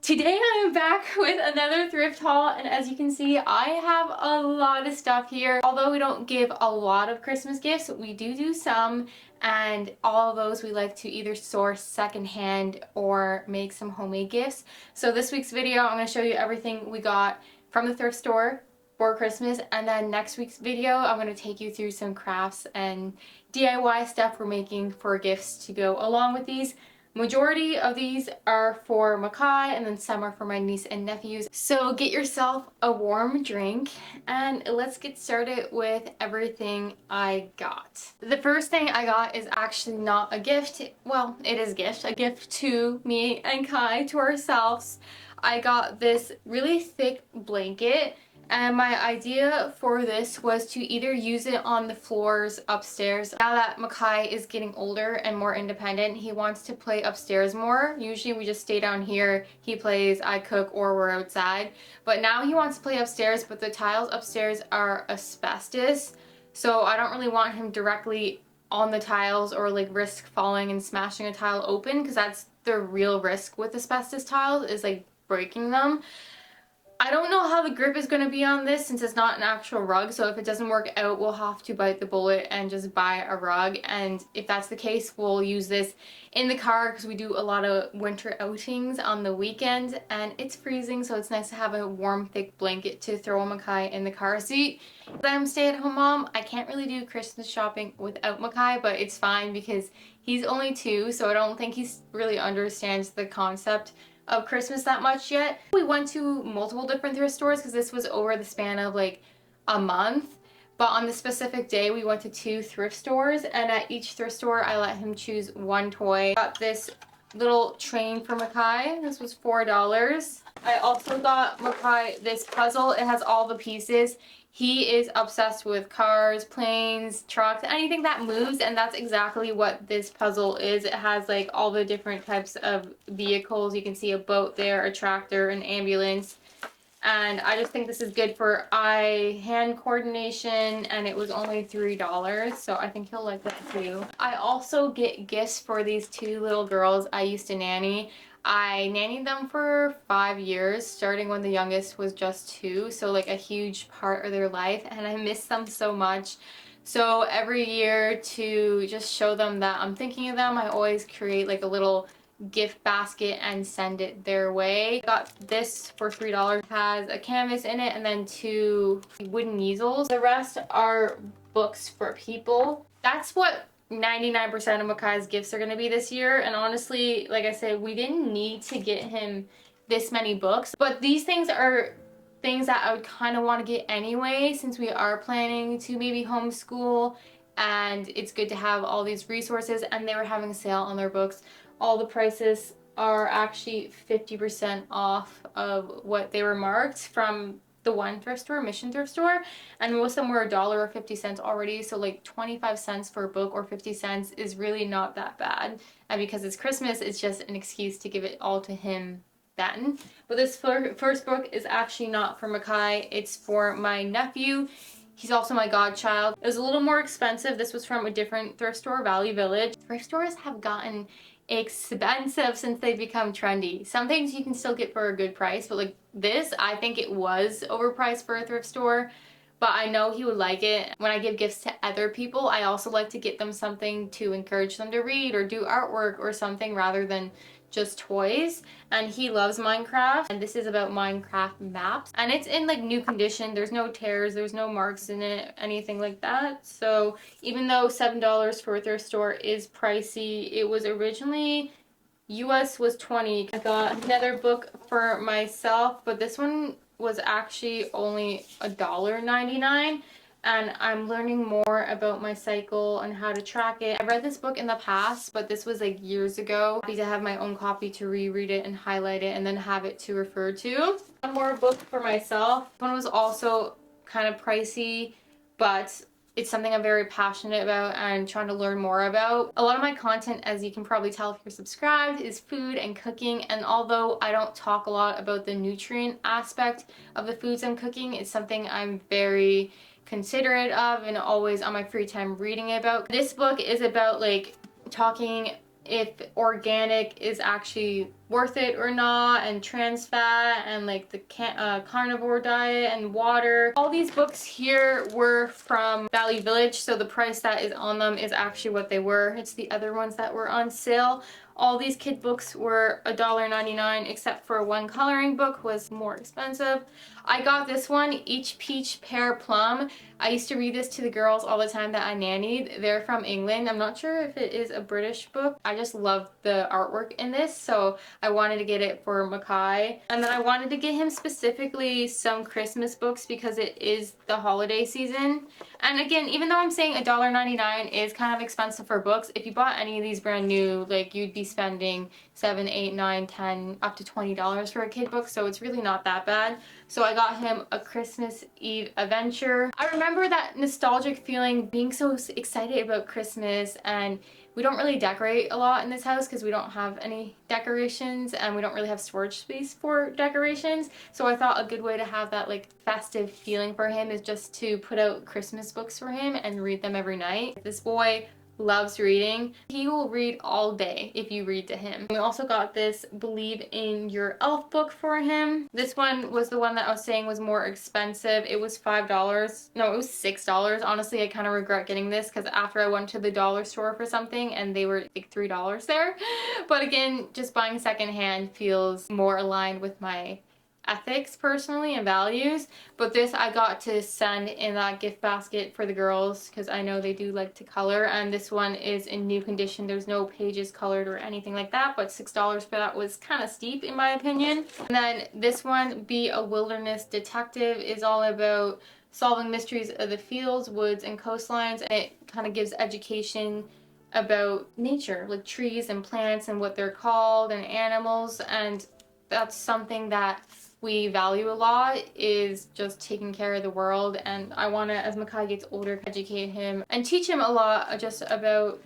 Today I am back with another thrift haul, and as you can see I have a lot of stuff here. Although we don't give a lot of Christmas gifts, we do some, and all of those we like to either source secondhand or make some homemade gifts. So this week's video I'm going to show you everything we got from the thrift store for Christmas, and then next week's video I'm going to take you through some crafts and DIY stuff we're making for gifts to go along with these. Majority of these are for Mackay, and then some are for my niece and nephews. So get yourself a warm drink and let's get started with everything I got. The first thing I got is actually not a gift. Well, it is a gift to me and Kai, to ourselves. I got this really thick blanket. And my idea for this was to either use it on the floors upstairs. Now that Mackay is getting older and more independent, he wants to play upstairs more. Usually we just stay down here, he plays, I cook, or we're outside. But now he wants to play upstairs, but the tiles upstairs are asbestos. So I don't really want him directly on the tiles or like risk falling and smashing a tile open, because that's the real risk with asbestos tiles, is like breaking them. I don't know how the grip is going to be on this since it's not an actual rug, so if it doesn't work out we'll have to bite the bullet and just buy a rug, and if that's the case we'll use this in the car because we do a lot of winter outings on the weekend and it's freezing, so it's nice to have a warm thick blanket to throw Mackay in the car seat. As I'm a stay-at-home mom, I can't really do Christmas shopping without Mackay, but it's fine because he's only 2, so I don't think he really understands the concept of Christmas that much yet. We went to multiple different thrift stores because this was over the span of like a month, but on the specific day we went to 2 thrift stores, and at each thrift store I let him choose one toy. Got this little train for Mackay. This was $4. I also got Mackay this puzzle. It has all the pieces. He is obsessed with cars, planes, trucks, anything that moves, and that's exactly what this puzzle is. It has like all the different types of vehicles. You can see a boat there, a tractor, an ambulance, and I just think this is good for eye-hand coordination, and it was only $3, so I think he'll like that too. I also get gifts for these 2 little girls I used to nanny. I nannied them for 5 years, starting when the youngest was just 2, so like a huge part of their life, and I miss them so much. So every year, to just show them that I'm thinking of them, I always create like a little gift basket and send it their way. I got this for $3. It has a canvas in it and then 2 wooden easels. The rest are books for people. That's what 99% of Mackay's gifts are going to be this year, and honestly, like I said, we didn't need to get him this many books, but these things are things that I would kind of want to get anyway, since we are planning to maybe homeschool, and it's good to have all these resources. And they were having a sale on their books. All the prices are actually 50% off of what they were marked from the one thrift store, Mission Thrift Store, and most of them were $1 or 50 cents already, so like 25 cents for a book or 50 cents is really not that bad. And because it's Christmas, it's just an excuse to give it all to him then. But this first book is actually not for Mackay, it's for my nephew. He's also my godchild. It was a little more expensive. This was from a different thrift store, Value Village. Thrift stores have gotten expensive since they've become trendy. Some things you can still get for a good price, but like this, I think it was overpriced for a thrift store, but I know he would like it. When I give gifts to other people, I also like to get them something to encourage them to read or do artwork or something rather than just toys. And he loves Minecraft, and this is about Minecraft maps, and it's in like new condition. There's no tears, there's no marks in it, anything like that. So even though $7 for a thrift store is pricey, it was originally US was 20. I got another book for myself, but this one was actually only $1.99. And I'm learning more about my cycle and how to track it. I read this book in the past, but this was like years ago. Happy to have my own copy to reread it and highlight it and then have it to refer to. One more book for myself. One was also kind of pricey, but it's something I'm very passionate about and trying to learn more about. A lot of my content, as you can probably tell if you're subscribed, is food and cooking, and although I don't talk a lot about the nutrient aspect of the foods I'm cooking, it's something I'm very considerate of and always on my free time reading about. This book is about like talking if organic is actually worth it or not, and trans fat, and like the carnivore diet, and water. All these books here were from Value Village, so the price that is on them is actually what they were. It's the other ones that were on sale. All these kid books were $1.99, except for one coloring book was more expensive. I got this one, Each Peach Pear Plum. I used to read this to the girls all the time that I nannied. They're from England. I'm not sure if it is a British book. I just love the artwork in this, so I wanted to get it for Makai. And then I wanted to get him specifically some Christmas books because it is the holiday season. And again, even though I'm saying $1.99 is kind of expensive for books, if you bought any of these brand new, like, you'd be spending $7, $8, $9, $10, up to $20 for a kid book, so it's really not that bad. So I got him A Christmas Eve Adventure. I remember that nostalgic feeling, being so excited about Christmas, and we don't really decorate a lot in this house because we don't have any decorations and we don't really have storage space for decorations. So I thought a good way to have that like festive feeling for him is just to put out Christmas books for him and read them every night. This boy loves reading. He will read all day if you read to him. We also got this Believe in Your Elf book for him. This one was the one that I was saying was more expensive. It was $5. No, it was $6. Honestly, I kind of regret getting this because after I went to the dollar store for something and they were like $3 there. But again, just buying secondhand feels more aligned with my ethics personally and values. But this I got to send in that gift basket for the girls because I know they do like to color, and this one is in new condition. There's no pages colored or anything like that, but $6 for that was kind of steep in my opinion. And then this one, Be a Wilderness Detective, is all about solving mysteries of the fields, woods, and coastlines, and it kind of gives education about nature, like trees and plants and what they're called and animals. And that's something that we value a lot, is just taking care of the world. And I want to, as Makai gets older, educate him and teach him a lot just about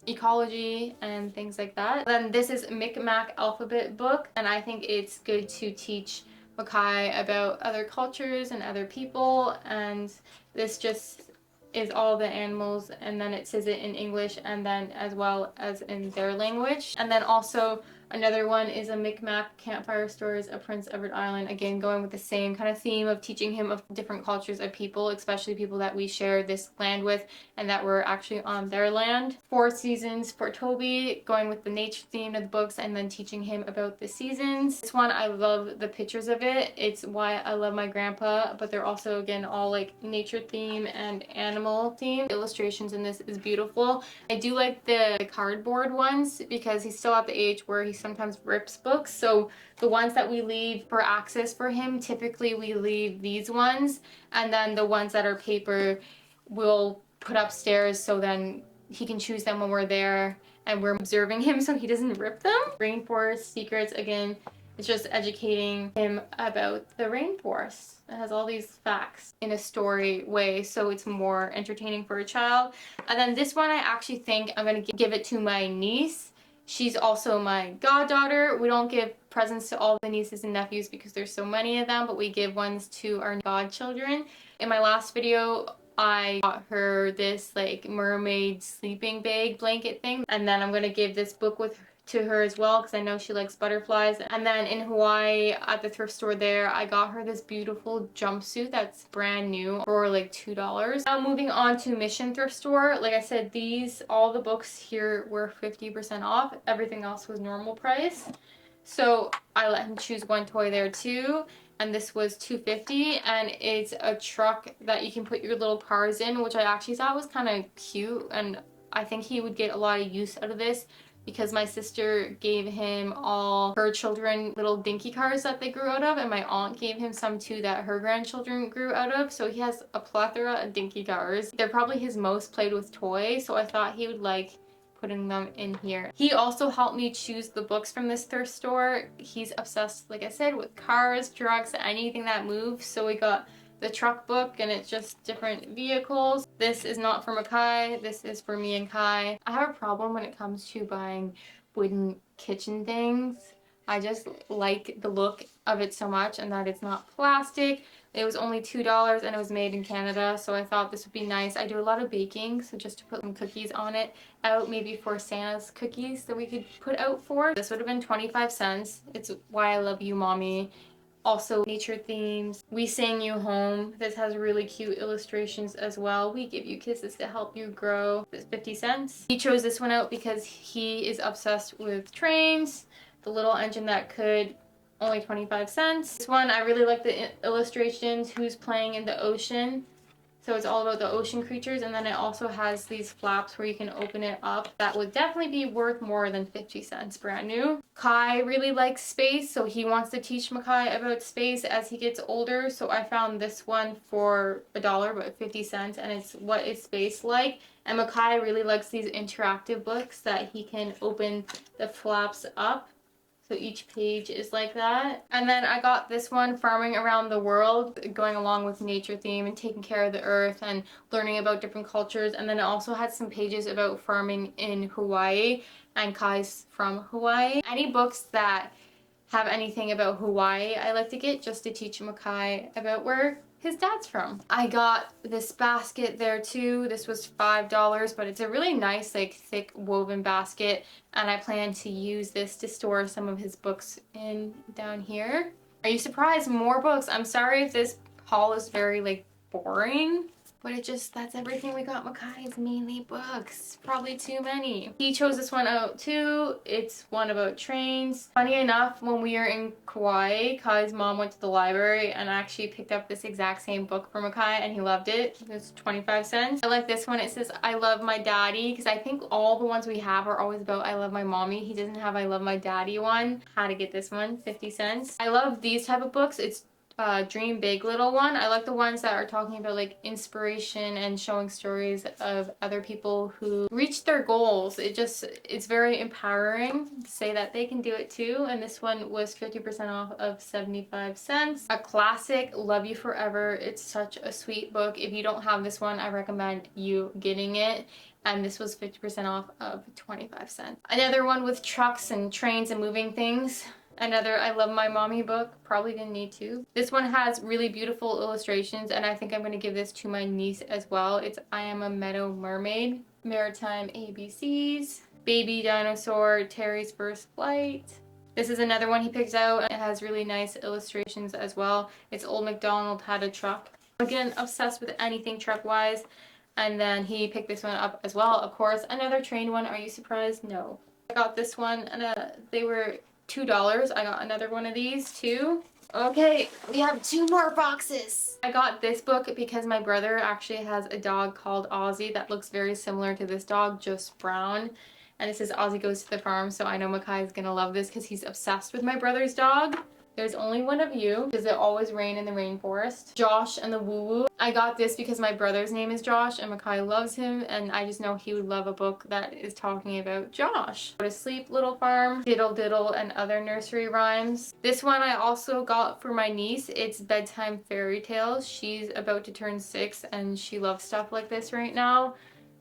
ecology and things like that. Then this is Micmac Alphabet book, and I think it's good to teach Makai about other cultures and other people. And this just is all the animals, and then it says it in English and then as well as in their language. And then also another one is a Micmac Campfire Stories of Prince Edward Island, again going with the same kind of theme of teaching him of different cultures of people, especially people that we share this land with and that we're actually on their land. 4 Seasons for Toby, going with the nature theme of the books and then teaching him about the seasons. This one, I love the pictures of it. It's Why I Love My Grandpa, but they're also again all like nature theme and animal theme. The illustrations in this is beautiful. I do like the cardboard ones because he's still at the age where he sometimes rips books, so the ones that we leave for access for him, typically we leave these ones, and then the ones that are paper we'll put upstairs so then he can choose them when we're there and we're observing him so he doesn't rip them. Rainforest Secrets, again, it's just educating him about the rainforest. It has all these facts in a story way, so it's more entertaining for a child. And then this one, I actually think I'm going to give it to my niece. She's also my goddaughter. We don't give presents to all the nieces and nephews because there's so many of them, but we give ones to our godchildren. In my last video, I got her this like mermaid sleeping bag blanket thing, and then I'm gonna give this book to her as well because I know she likes butterflies. And then in Hawaii at the thrift store there, I got her this beautiful jumpsuit that's brand new for like $2. Now moving on to Mission Thrift Store, like I said, all the books here were 50% off. Everything else was normal price. So I let him choose one toy there too, and this was $2.50, and it's a truck that you can put your little cars in, which I actually thought was kind of cute, and I think he would get a lot of use out of this because my sister gave him all her children little dinky cars that they grew out of, and my aunt gave him some too that her grandchildren grew out of, so he has a plethora of dinky cars. They're probably his most played with toy, so I thought he would like putting them in here. He also helped me choose the books from this thrift store. He's obsessed, like I said, with cars, trucks, anything that moves, so we got the truck book, and it's just different vehicles. This is not for Makai, this is for me and Kai. I have a problem when it comes to buying wooden kitchen things. I just like the look of it so much, and that it's not plastic. It was only $2 and it was made in Canada, so I thought this would be nice. I do a lot of baking, so just to put some cookies on it out, maybe for Santa's cookies that we could put out for. This would have been 25 cents. It's Why I Love You, Mommy. Also nature themes. We Sing You Home. This has really cute illustrations as well. We Give You Kisses to Help You Grow. It's 50 cents. He chose this one out because he is obsessed with trains. The Little Engine That Could, only 25 cents. This one, I really like the illustrations. Who's Playing in the Ocean. So it's all about the ocean creatures, and then it also has these flaps where you can open it up. That would definitely be worth more than 50 cents brand new. Kai really likes space, so he wants to teach Makai about space as he gets older. So I found this one for $1 but 50 cents, and it's What Is Space Like? And Makai really likes these interactive books that he can open the flaps up. So each page is like that. And then I got this one, Farming Around the World, going along with nature theme and taking care of the earth and learning about different cultures. And then it also had some pages about farming in Hawaii, and Kai's from Hawaii. Any books that have anything about Hawaii I like to get, just to teach Makai about where his dad's from. I got this basket there too. This was $5, but it's a really nice, like, thick woven basket, and I plan to use this to store some of his books in down here. Are you surprised? More books. I'm sorry if this haul is very, like, boring, but that's everything we got. Makai is mainly books. Probably too many. He chose this one out too. It's one about trains. Funny enough, when we were in Kauai, Kai's mom went to the library and actually picked up this exact same book for Makai, and he loved it. It was 25 cents. I like this one. It says I Love My Daddy, because I think all the ones we have are always about I love my mommy. He doesn't have I love my daddy one. Had to get this one, 50 cents. I love these type of books. It's Dream Big Little one. I like the ones that are talking about, like, inspiration and showing stories of other people who reach their goals. It's very empowering to say that they can do it too. And this one was 50% off of 75 cents. A classic, Love You Forever. It's such a sweet book. If you don't have this one, I recommend you getting it. And this was 50% off of 25 cents. Another one with trucks and trains and moving things. Another I Love My Mommy book. Probably didn't need to. This one has really beautiful illustrations, and I think I'm going to give this to my niece as well. It's I Am a Meadow Mermaid. Maritime ABCs. Baby Dinosaur, Terry's First Flight. This is another one he picks out. It has really nice illustrations as well. It's Old MacDonald Had a Truck. Again, obsessed with anything truck-wise. And then he picked this one up as well, of course. Another train one. Are you surprised? No. I got this one, and they were $2. I got another one of these too. Okay, we have 2 more boxes. I got this book because my brother actually has a dog called Ozzy that looks very similar to this dog, just brown. And it says Ozzy Goes to the Farm, so I know Makai is gonna love this because he's obsessed with my brother's dog. There's Only One of You. Does It Always Rain in the Rainforest? Josh and the Woo Woo. I got this because my brother's name is Josh and Makai loves him, and I just know he would love a book that is talking about Josh. Go to Sleep, Little Farm, Diddle Diddle, and Other Nursery Rhymes. This one I also got for my niece. It's Bedtime Fairy Tales. She's about to turn 6 and she loves stuff like this right now.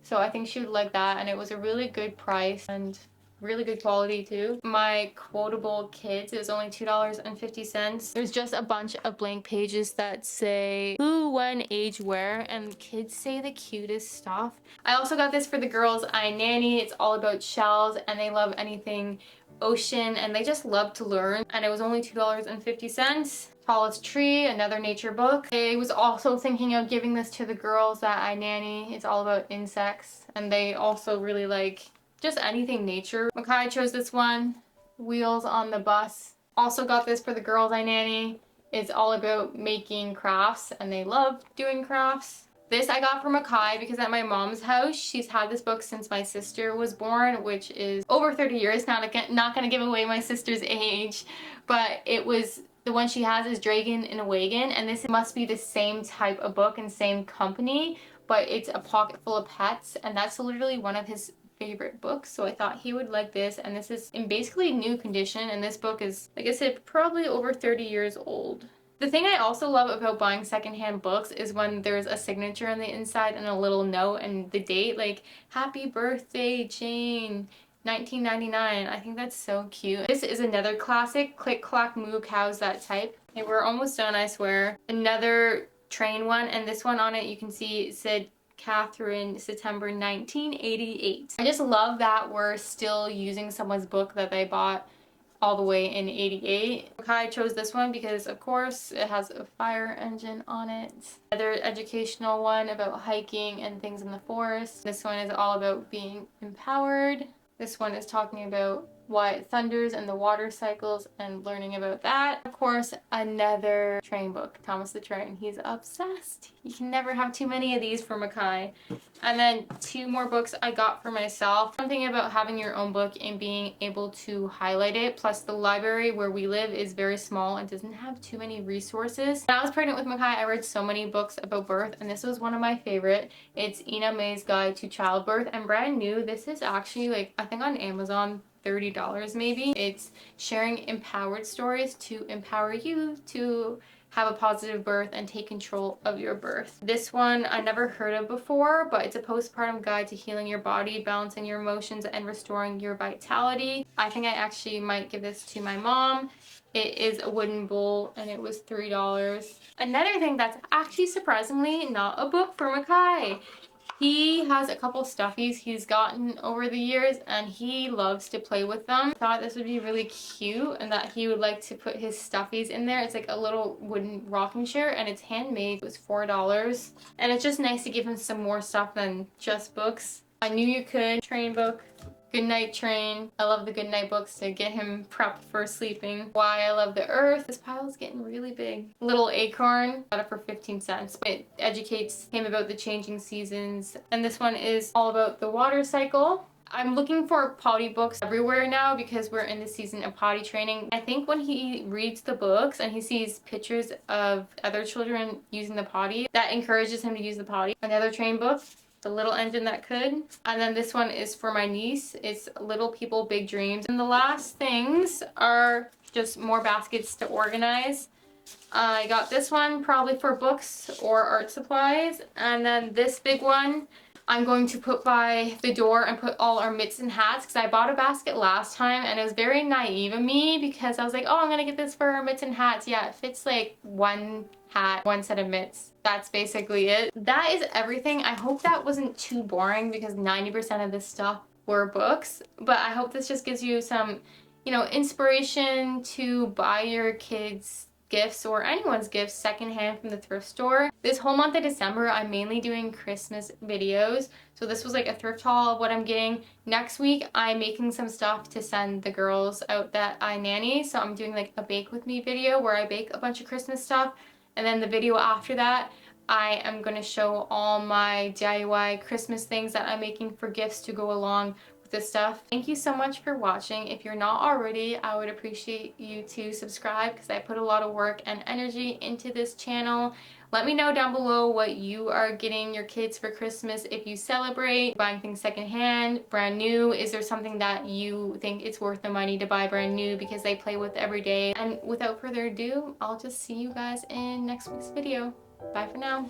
So I think she would like that, and it was a really good price and really good quality too. My quotable kids, it was only $2.50. There's just a bunch of blank pages that say who, when, age, where, and kids say the cutest stuff. I also got this for the girls I nanny. It's all about shells, and they love anything ocean, and they just love to learn. And it was only $2.50. Tallest Tree, another nature book. I was also thinking of giving this to the girls that I nanny. It's all about insects, and they also really like just anything nature. Makai chose this one, Wheels on the Bus. Also got this for the girls I nanny. It's all about making crafts, and they love doing crafts. This I got from Makai because at my mom's house, she's had this book since my sister was born, which is over 30 years. Not gonna give away my sister's age, but it was, the one she has is Dragon in a Wagon, and this must be the same type of book and same company, but it's a pocket full of pets, and that's literally one of his favorite books, so I thought he would like this. And this is in basically new condition, and this book is, like I said, probably over 30 years old. The thing I also love about buying secondhand books is when there's a signature on the inside and a little note and the date, like happy birthday Jane 1999. I think that's so cute. This is another classic, Click Clack Moo Cows That Type. Okay, we're almost done, I swear. Another train one, and this one on it, you can see it said Catherine, September 1988. I just love that we're still using someone's book that they bought all the way in 88. I chose this one because of course it has a fire engine on it. Another educational one about hiking and things in the forest. This one is all about being empowered. This one is talking about why it thunders and the water cycles and learning about that. Of course, another train book, Thomas the Train. He's obsessed. You can never have too many of these for Mackay. And then 2 more books I got for myself. Something about having your own book and being able to highlight it. Plus the library where we live is very small and doesn't have too many resources. When I was pregnant with Mackay, I read so many books about birth, and this was one of my favorite. It's Ina May's Guide to Childbirth, and brand new. This is actually like, I think on Amazon, $30 maybe. It's sharing empowered stories to empower you to have a positive birth and take control of your birth. This one I never heard of before, but it's a postpartum guide to healing your body, balancing your emotions, and restoring your vitality. I think I actually might give this to my mom. It is a wooden bowl and it was $3. Another thing that's actually surprisingly not a book for Mackay. He has a couple stuffies he's gotten over the years and he loves to play with them. I thought this would be really cute and that he would like to put his stuffies in there. It's like a little wooden rocking chair and it's handmade. It was $4 and it's just nice to give him some more stuff than just books. I Knew You Could, train book. Goodnight Train. I love the Goodnight books to get him prepped for sleeping. Why I Love the Earth. This pile is getting really big. Little Acorn. Got it for 15 cents. It educates him about the changing seasons. And this one is all about the water cycle. I'm looking for potty books everywhere now because we're in the season of potty training. I think when he reads the books and he sees pictures of other children using the potty, that encourages him to use the potty. Another train book. The Little Engine That Could. And then this one is for my niece. It's Little People, Big Dreams. And the last things are just more baskets to organize. I got this one probably for books or art supplies. And then this big one I'm going to put by the door and put all our mitts and hats because I bought a basket last time and it was very naive of me because I was like, oh, I'm gonna get this for our mitts and hats. Yeah, it fits like one hat, one set of mitts. That's basically it. That is everything. I hope that wasn't too boring because 90% of this stuff were books, but I hope this just gives you some, you know, inspiration to buy your kids gifts or anyone's gifts secondhand from the thrift store. This whole month of December I'm mainly doing Christmas videos, so this was like a thrift haul of what I'm getting. Next week I'm making some stuff to send the girls out that I nanny, so I'm doing like a bake with me video where I bake a bunch of Christmas stuff, and then the video after that I am going to show all my DIY Christmas things that I'm making for gifts to go along this stuff. Thank you so much for watching. If you're not already, I would appreciate you to subscribe because I put a lot of work and energy into this channel. Let me know down below what you are getting your kids for Christmas if you celebrate. Buying things secondhand, brand new. Is there something that you think it's worth the money to buy brand new because they play with every day? And without further ado, I'll just see you guys in next week's video. Bye for now.